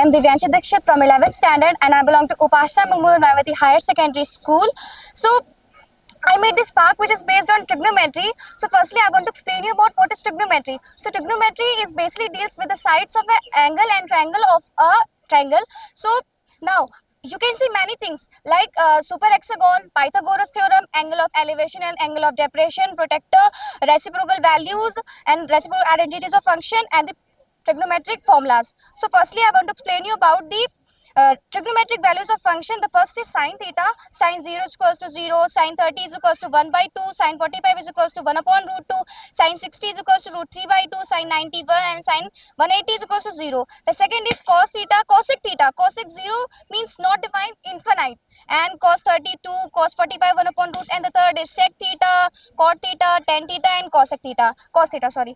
am Divyanshi Dikshit from 11th standard and I belong to Upasana Memorial Navati Higher Secondary School. So I made this park which is based on trigonometry. So firstly I want to explain you about what is trigonometry. So trigonometry is basically deals with the sides of an angle and triangle of a triangle. So now you can see many things like super hexagon, Pythagoras theorem, angle of elevation and angle of depression, protector, reciprocal values and reciprocal identities of function, and the trigonometric formulas. So firstly I want to explain you about the trigonometric values of function. The first is sine theta. Sine 0 is equals to 0, sine 30 is equals to 1 by 2, sine 45 is equals to 1 upon root 2, sine 60 is equals to root 3 by 2, sine 91 and sine 180 is equals to 0. The second is cos theta, cosec theta. Cosec 0 means not defined, infinite, and cos 32, cos 45 1 upon root, and the third is sec theta, cot theta, tan theta and cosec theta, cos theta, sorry.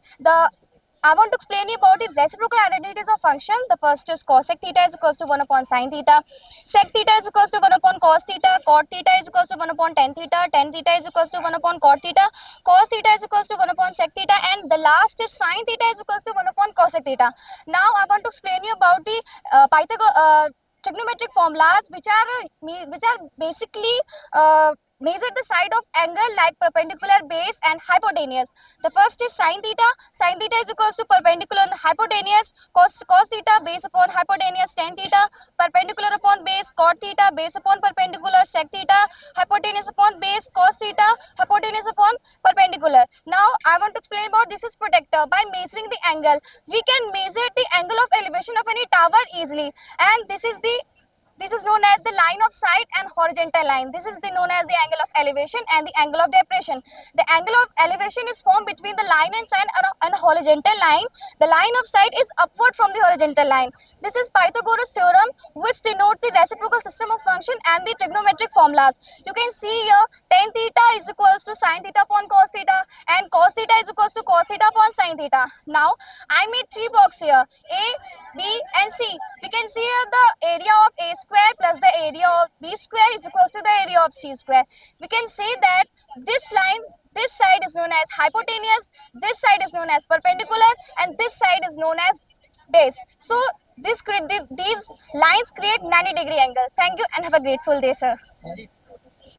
I want to explain you about the reciprocal identities of function. The first is cosec theta is equals to 1 upon sine theta, sec theta is equals to 1 upon cos theta, cot theta is equals to 1 upon tan theta is equals to 1 upon cot theta, cos theta is equals to 1 upon sec theta, and the last is sine theta is equals to 1 upon cosec theta. Now I want to explain you about the trigonometric formulas which are basically measure the side of angle like perpendicular, base and hypotenuse. The first is sine theta. Sine theta is equals to perpendicular and hypotenuse. Cos theta base upon hypotenuse. Tan theta perpendicular upon base. Cot theta base upon perpendicular. Sec theta hypotenuse upon base. Cos theta hypotenuse upon perpendicular. Now I want to explain about this is protector. By measuring the angle, we can measure the angle of elevation of any tower easily, and this is known as the line of sight and horizontal line. This is known as the angle of elevation and the angle of depression. The angle of elevation is formed between the line and sight and horizontal line. The line of sight is upward from the horizontal line. This is Pythagoras theorem which denotes the reciprocal system of function and the trigonometric formulas. You can see here tan theta is equals to sine theta upon cos theta and cos theta is equals to cos theta upon sine theta. Now I made three boxes here, A, B and C. We can see here the area of A square plus the area of B square is equals to the area of C square. We can say that this side is known as hypotenuse, this side is known as perpendicular, and this side is known as base. So these lines create 90-degree angle. Thank you and have a grateful day, sir.